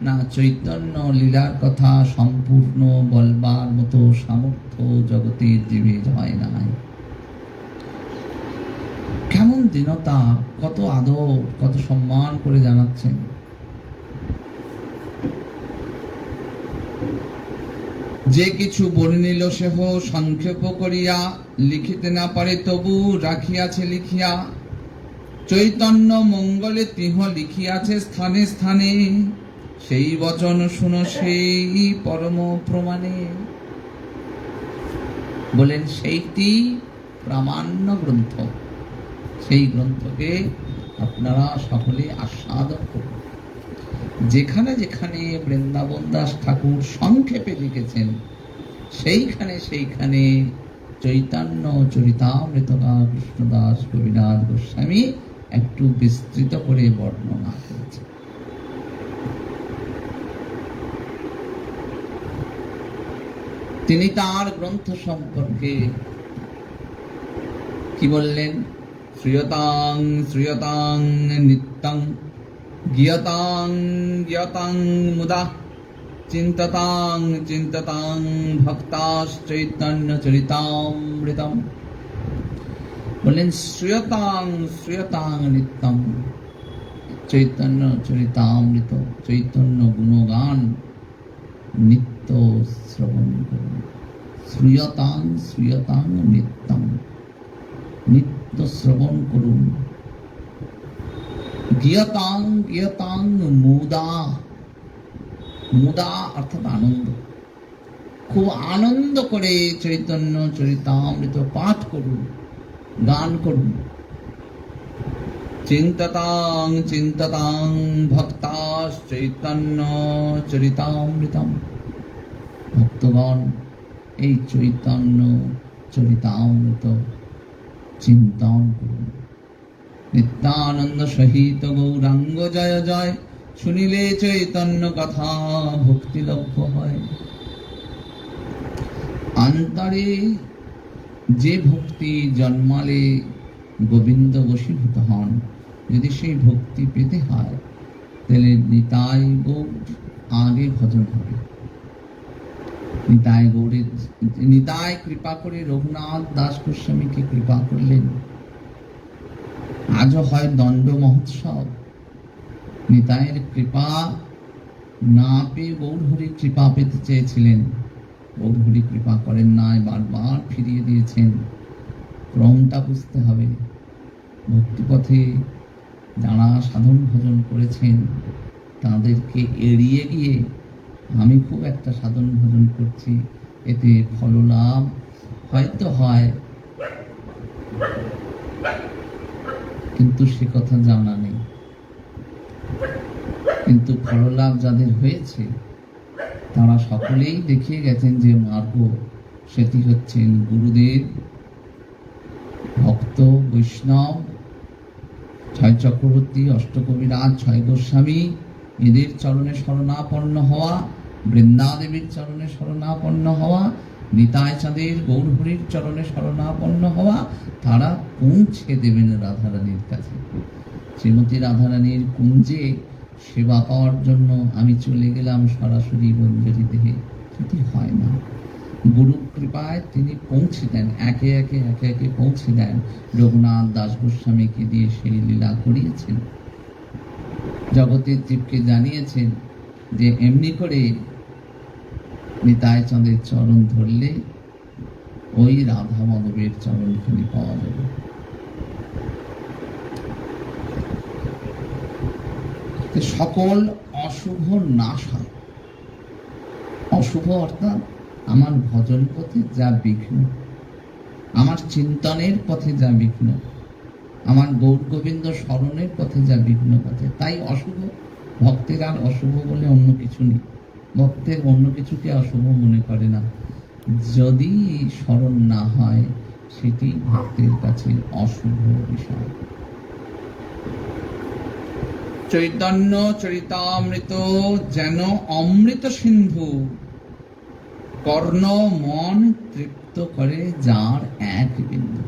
না, চৈতন্য লীলার কথা সম্পূর্ণ বলবার মতো সামর্থ্য জগতের জীবের হয় নাই। কেমন দীনতা, কত আদর, কত সম্মান করে জানাচ্ছেন। যে কিছু বর্ণিল সেহ সংক্ষেপ করিয়া, লিখিতে না পারে তবু রাখিয়াছে লিখিয়া, চৈতন্য মঙ্গলে তিহ লিখিয়াছে স্থানে স্থানে, সেই বচন শুনো সেই পরম প্রমাণে। বলেন সেইটি প্রামাণ্য গ্রন্থ, সেই গ্রন্থকে আপনারা সকলে আস্বাদন করুন। যেখানে যেখানে বৃন্দাবন দাস ঠাকুর সংক্ষেপে লিখেছেন সেইখানে সেইখানে চৈতন্য চরিতামৃত কৃষ্ণদাস কবিরাজ গোস্বামী একটু বিস্তৃত করে বর্ণনা করেছেন। তিনি তার গ্রন্থ সম্পর্কে কি বললেন? শ্রীয়তাং শ্রীয়তাং নিত্যং জ্ঞাতাং জ্ঞাতাং মুদা চিন্ততাং চিন্ততাং ভক্তাশ্চৈতন্য চরিতামৃতম। বললেন শ্রীয়তাং শ্রীয়তাং নিত্যং, চৈতন্য চরিতামৃত, চৈতন্য গুণগান নিত্য শ্রবণ করুন। শ্রীয়তাং শ্রীয়তাং নিত্যং, নিত্য শ্রবণ করুন। জ্ঞাতাং জ্ঞাতাং মুদা, মুদা অর্থাৎ আনন্দ, খুব আনন্দ করে চৈতন্য চরিতামৃত পাঠ করুন, গান করুন। চিন্ততাং চিন্ততাং ভক্তাস চৈতন্য চরিতামৃতম, ভক্তগণ এই চৈতন্য চরিতামৃত চিন্তন করুন। নিত্যানন্দ সহিত গৌরাঙ্গ জয় জয়, শুনিলে চৈতন্য কথা ভক্তি লভ্য হয়। অন্তরে যে ভক্তি জন্মালে গোবিন্দ বশীভূত হন, যদি সেই ভক্তি পেতে হয় তাহলে নিতাই গৌর আগে ভজন হবে। নিতাই গৌরের, নিতাই কৃপা করে রঘুনাথ দাস গোস্বামীকে কৃপা করলেন। আজও হয় দণ্ড মহোৎসব। নিতাইয়ের কৃপা না পেয়ে গৌরহরি কৃপা পেতে চেয়েছিলেন, গৌরহরি কৃপা করেন নাই, বারবার ফিরিয়ে দিয়েছেন। ক্রমটা বুঝতে হবে। ভক্তিপথে যারা সাধন ভজন করেছেন তাদেরকে এড়িয়ে গিয়ে আমি খুব একটা সাধন ভজন করছি, এতে ফললাভ হয়তো হয়, কিন্তু সে কথা জানা নেই। কিন্তু ফললাভ যাদের হয়েছে তারা সকলেই দেখিয়ে গেছেন যে মার্গ, সেটি হচ্ছেন গুরুদেব, ভক্ত বৈষ্ণব, ছয় চক্রবর্তী, অষ্টকবিরাজ, ছয় গোস্বামী, এদের চরণে শরণাপন্ন হওয়া, বৃন্দাদেবীর চরণে শরণাপন্ন হওয়া, নিতাই চাঁদের গৌরহরির চরণে শরণাপন্ন হওয়া, তারা পৌঁছে দেবেন রাধারানীর কাছে। শ্রীমতী রাধারানীর কুঞ্জে সেবা পাওয়ার জন্য আমি চলে গেলাম সরাসরি মঞ্জরি দেহে, সেটি হয় না। গুরু কৃপায় তিনি পৌঁছে দেন, একে একে একে একে পৌঁছে দেন। রঘুনাথ দাস গোস্বামীকে দিয়ে সেই লীলা করিয়েছেন। জগতের জীবকে জানিয়েছেন যে এমনি করে নিতাই চাঁদের চরণ ধরলে ওই রাধা মাধবের চরণখানি পাওয়া যাবে। সকল অশুভ নাশ হয়। অশুভ অর্থাৎ আমার ভজন পথে যা বিঘ্ন, আমার চিন্তনের পথে যা বিঘ্ন, আমার গৌর গোবিন্দ স্মরণের পথে যা বিঘ্ন পথে, তাই অশুভ। ভক্তের আর অশুভ বলে অন্য কিছু নেই। ভক্তের অন্য কিছুকে অশুভ মনে করে না। যদি স্মরণ না হয় সেটি ভক্তের কাছে অশুভ বিষয়। চৈতন্য চরিতামৃত যেন অমৃত সিন্ধু, কর্ণ মন তৃপ্ত করে যার এক বিন্দু।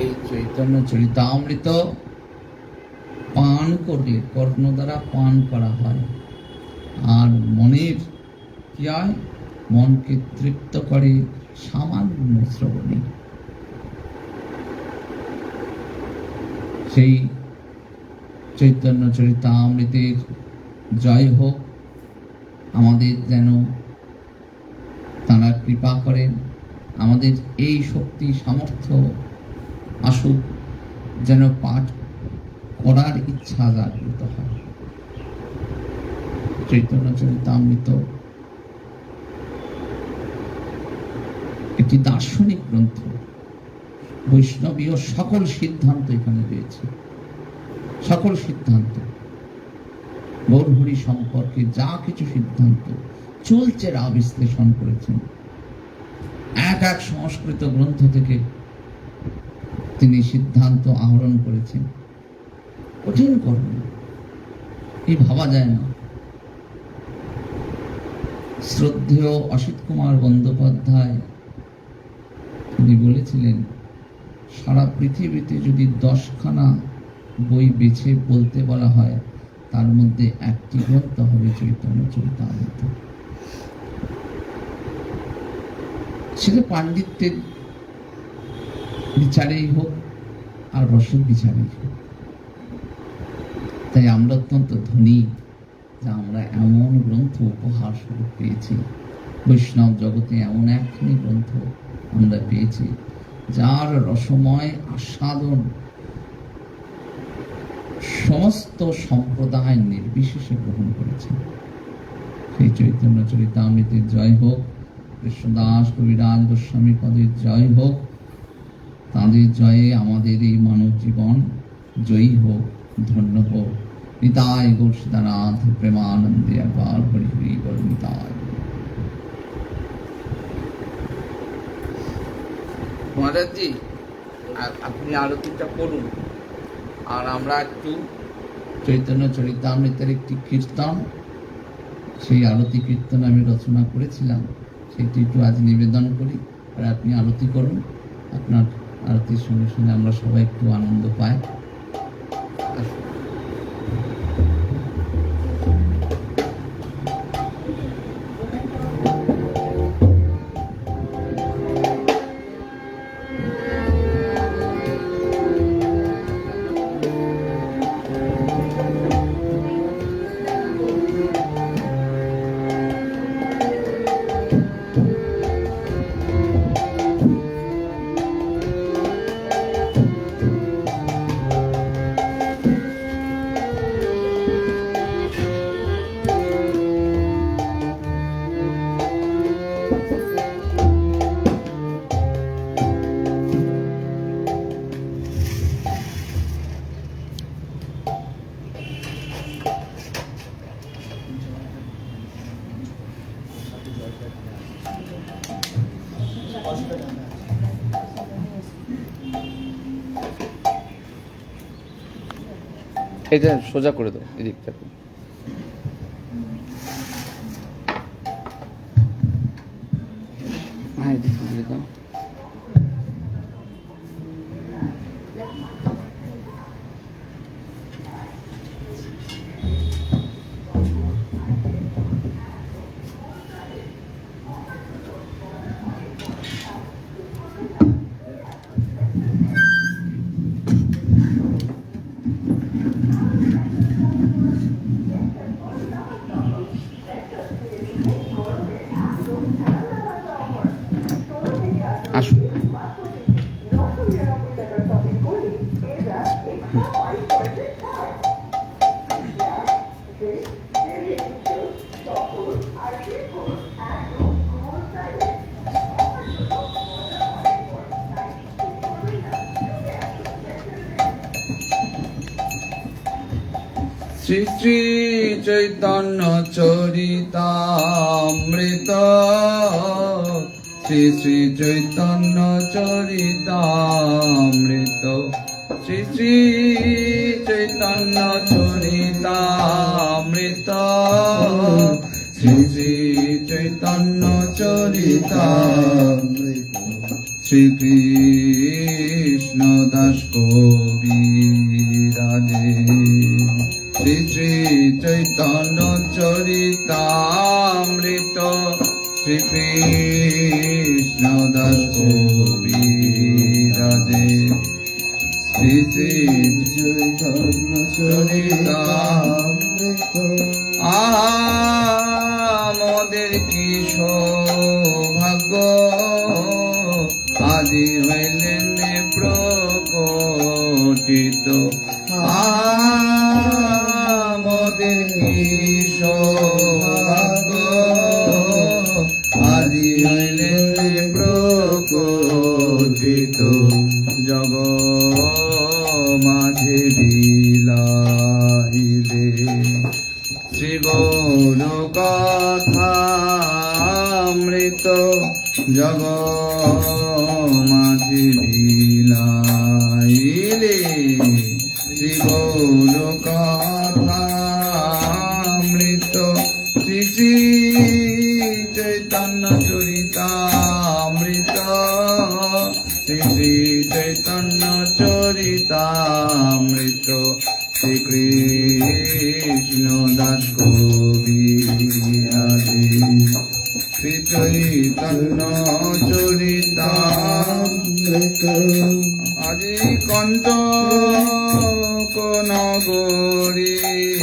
এই চৈতন্য চরিতামৃত পান করলে, কর্ণ দ্বারা পান করা হয়, আর মনের কি হয়? মনকে তৃপ্ত করে সামান্য শ্রবণে। সেই চৈতন্য চরিতামৃতের জয় হোক। আমাদের যেন তাঁরা কৃপা করেন, আমাদের এই শক্তি সামর্থ্য আসুক, যেন পাঠ করার ইচ্ছা জাগ্রত হয়। চৈতন্য চরিতামৃত একটি দার্শনিক গ্রন্থ, বৈষ্ণবীয় সকল সিদ্ধান্ত এখানে রয়েছে। সকল সিদ্ধান্ত, গৌরহরি সম্পর্কে যা কিছু সিদ্ধান্ত চলছে রা বিশ্লেষণ করেছেন। এক এক সংস্কৃত গ্রন্থ থেকে তিনি সিদ্ধান্ত আহরণ করেছেন। কঠিন কর্ম, এই ভাবা যায় না। শ্রদ্ধেয় অসিত কুমার বন্দ্যোপাধ্যায় তিনি বলেছিলেন, সারা পৃথিবীতে যদি 10খানা বই বেছে বলতে বলা হয়, তার মধ্যে একটি গ্রন্থ হবে চৈতন্য চরিতামৃত। সেটা পাণ্ডিত্যের বিচারেই হোক আর রসের বিচারেই হোক। তাই আমরা অত্যন্ত ধনী যে আমরা এমন গ্রন্থ উপহার স্বরূপ পেয়েছি। বৈষ্ণব জগতে এমন একখানি গ্রন্থ আমরা পেয়েছি যার রসময় আস্বাদন সমস্ত সম্প্রদায় নির্বিশেষে গ্রহণ করেছে। সেই চৈতন্য চরিতামৃতের জয় হোক, কৃষ্ণদাস কবিরাজ গোস্বামী পদের জয় হোক। তাঁদের জয়ে আমাদের এই মানব জীবন জয়ী হোক, ধন্য হোক। নিতাই গৌর সীতানাথ প্রেমানন্দে একবার হরি হরি বল নিতাই। মহারাজজি, আপনি আরতিটা করুন, আর আমরা একটু চৈতন্য চরিতামৃতের একটি কীর্তন, সেই আরতি কীর্তন আমি রচনা করেছিলাম, সেটি একটু আজ নিবেদন করি, আর আপনি আরতি করুন। আপনার আরতির সঙ্গে সঙ্গে আমরা সবাই একটু আনন্দ পাই। এটা সোজা করে দাও এদিকটা। হ্যাঁ, এদিক করে দাও। আসুন। শ্রী শ্রী চৈতন্য চরিতামৃত, শ্রী শ্রী চৈতন্য চরিতামৃত, শ্রী শ্রী চৈতন্য চরিতামৃত, শ্রী শ্রী চৈতন্য চরিতামৃত। শ্রীকৃষ্ণ দাস কবিরাজে শ্রী শ্রী চৈতন্য চরিতামৃত, শ্রীকৃষ্ণ দাস কবিরাজে শ্রী শ্রী আমাদের কি সৌভাগ্য আজি হইলেন প্রকটিত আমাদের কি সৌভাগ্য আজি হইলেন প্রকটিত জগ মাঝে বিলাইলে শ্রী গৌর কথামৃত জগ মাঝে বিলাইলে শ্রী গৌর কথামৃত শ্রী শ্রী চৈতন্য চরিতামৃত শ্রী শ্রী চৈতন্য চরিতামৃত শ্রী কৃষ্ণ দাস কবিরাজে শ্রী চৈতন্য চরিতামৃত আজি কণ্টক নগরীবাসী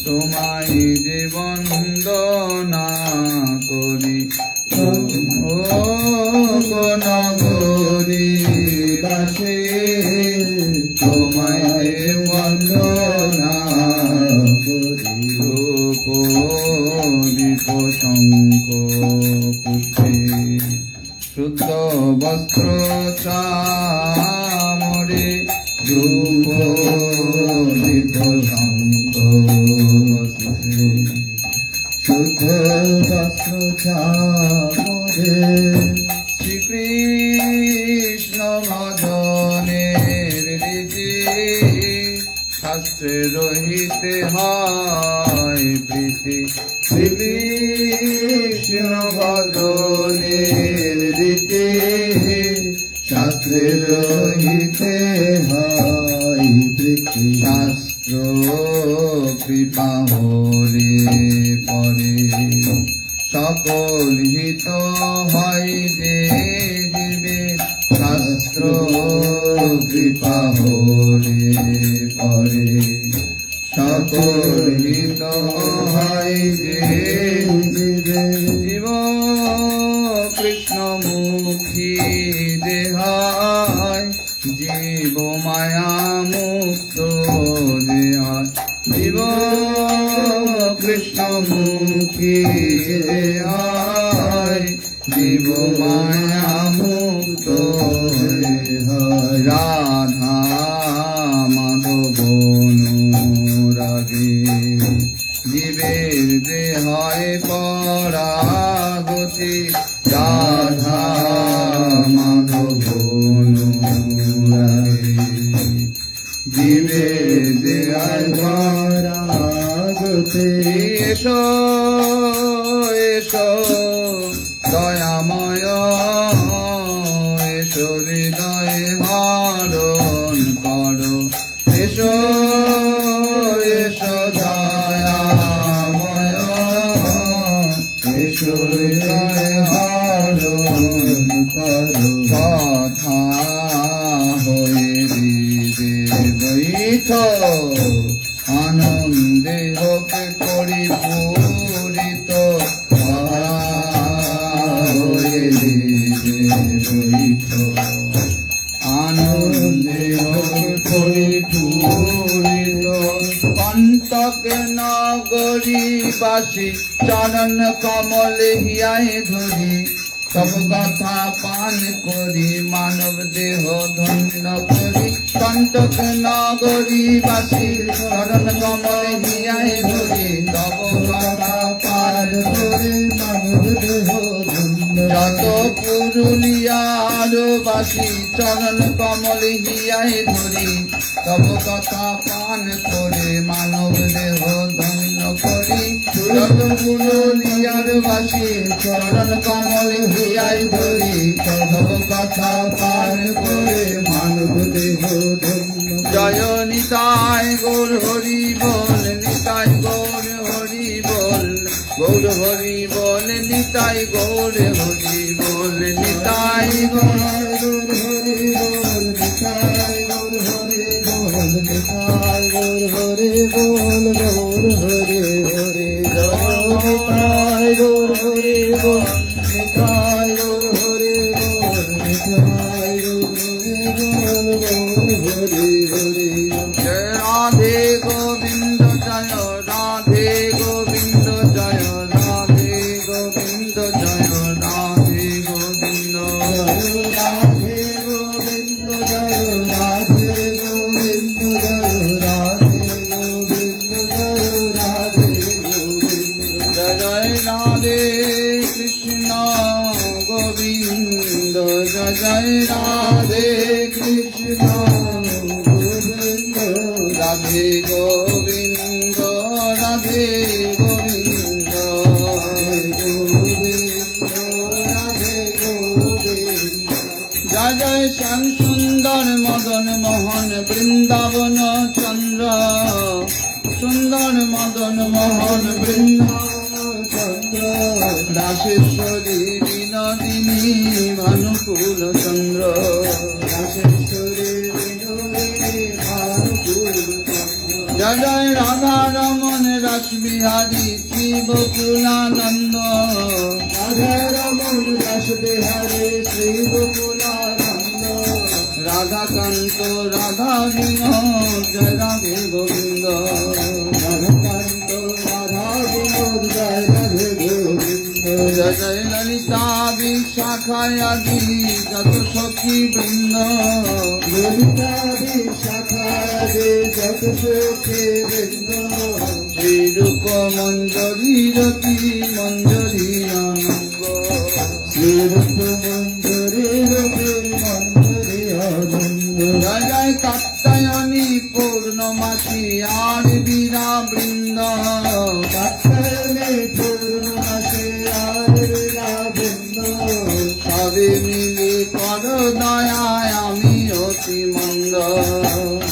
তোমায় যে বন্দনা করি ও নগরীবাসী তোমায় যে বন্দনা করি দীপ শঙ্খ পুষ্পে শুদ্ধ বস্ত্র চামরে ধূপ দীপ শঙ্খ পুষ্পে শুদ্ধ বস্ত্র চামরে শ্রীকৃষ্ণ ভজনের রীতি শাস্ত্রে রহিতে হয় প্রীতি শ্রীকৃষ্ণ ভজনের রীতি শাস্ত্রে রহিতে হয় প্রীতি শাস্ত্র কৃপা হলে পরে সকল হিত হয় যে জীবে শাস্ত্র কৃপা হলে পরে সকল হিত হয় যে জীবে জীব কৃষ্ণ মুখী দেহায় জীব মায়া মুক্ত দেহায় জীব কৃষ্ণ মুখী দেহায় জীব মায়া মুক্ত দেহায় রাধা মাধব অনুরাগে জীবের দেহায় পরাগতি রাধা মাধব অনুরাগে জীবের দেহায় পরাগতি এসো এসো দয়াময় এসো হৃদয়ে হরণ করো এসো এসো দয়াময় এসো হৃদয়ে হরণ করো কথা হয়ে হৃদে বৈঠ আনন্দে হোক পরিপূরিত হয়ে হৃদে বৈঠ আনন্দে হোক পরিপূরিত কণ্টক নগরীবাসী চরণ কমল হিয়ায় ধরি তব কথা পান করি মানব দেহ ধন্য করি কণ্টক নগরীবাসী চরণ কমল হিয়ায় ধরি তব কথা পান করি মানব দেহ ধন্য যত পুরুলিয়ার বাসী চরণ কমল হিয়ায় ধরি তব কথা পান করে মানব দেহ ধন্য করি যত পুরুলিয়ার বাসী চরণ কমল হিয়ায় ধরি তব কথা পান করে মানব দেহ ধন্য জয় নিতাই গৌর হরি বল নিতাই গৌর হরি বল গৌর হরি বল নিতাই গৌর হরি বল নিতাই গৌর হরি বল নিতাই গৌর হরি নিতাই গৌর হরে বল গৌর হরে হরে জয় নিতাই গৌর হরে বল নিতাই গৌর হরে বল নিতাই গৌর হরে বল গৌর হরে হরে জয় রাধে গোবিন্দ জয় রাধে গোবিন্দ জয় রাধে গোবিন্দ জয় রাধে গোবিন্দ রাধে গোবিন্দ জয় রাধে গোবিন্দ জয় রাধে গোবিন্দ জয় রাধে গোবিন্দ জয় রাধে কৃষ্ণ গোবিন্দ জয় রাধে কৃষ্ণ গোবিন্দ রাধে গোবিন্দ রাধে গোবিন্দ রাধে গোবিন্দ জয় জয় শ্যাম সুন্দর মদন মোহন বৃন্দাবন চন্দ্র সুন্দর মদন মোহন বৃন্দাবন চন্দ্র দাসেশ্বরী বিনোদিনী ভানুকুল চন্দ্র রাশেশ্বরী বিনোদিনী ভানুকুল চন্দ্র জয় জয় রাধা রমন রস বিহারী শ্রী বকুলানন্দ রাধা রমন রস বিহারে শ্রী গোকুলানন্দ রাধাকান্ত রাধা বিনোদ জয় রাধে গোবিন্দ রাধাকান্ত রাধা বিনোদ জয় রাধে গোবিন্দ জয় জয় ললিতা বিশাখায় আদি যত সখী বৃন্দ ললিতা বিশাখা রে যত সুখে বৃন্দ শ্রীরূপ মঞ্জরী রতি মঞ্জরী আনন্দ শ্রীরূপ মঞ্জরি রূপে মঞ্জরি আনন্দ জয় জয় কাত্যায়নী পূর্ণমাসী আর বীরা বৃন্দ কাত্তায়নে পূর্ণমাসে আর বিরা বৃন্দ সবে মিলে কর দয়ায় আমি অতি মন্দ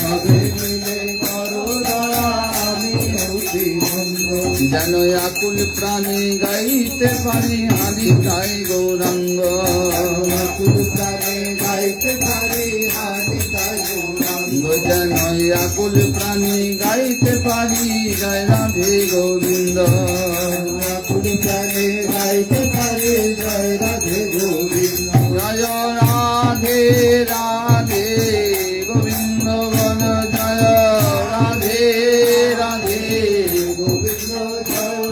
সবে মিলে করো দয়া আমি অতি মন্দ যেন আকুল প্রাণে গাইতে পারি হারি তাই গৌরাঙ্গ আকুল প্রাণে গাইতে পারি হারি তাই গৌরাঙ্গ যেন আকুল প্রাণে গাইতে পারি জয় রাধে গোবিন্দ আকুল প্রাণে গাইতে পারি জয় রাধে গোবিন্দ জয় রাধে রাধে গোবিন্দ বল জয় রাধে রাধে গোবিন্দ জয়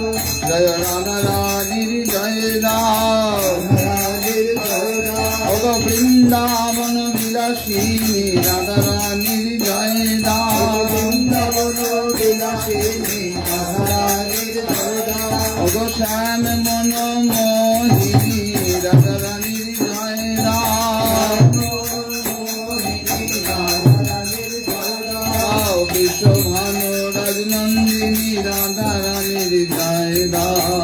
জয় রাধা রানীর জয় রাম রাধের জয় রাম অগ বৃন্দাবন বিলাসিনী রাধা রানীর জয় রাম বৃন্দাবন বিলাসিনী রাধারানীর জয় রাম অগ শ্যাম মন মোহিনী রাধা রানীর জয় রাম মোহিনী রাধারানীর জয় রাম বিশ্বভানু রাজনন্দিনী রাধা রানীর জয় রাম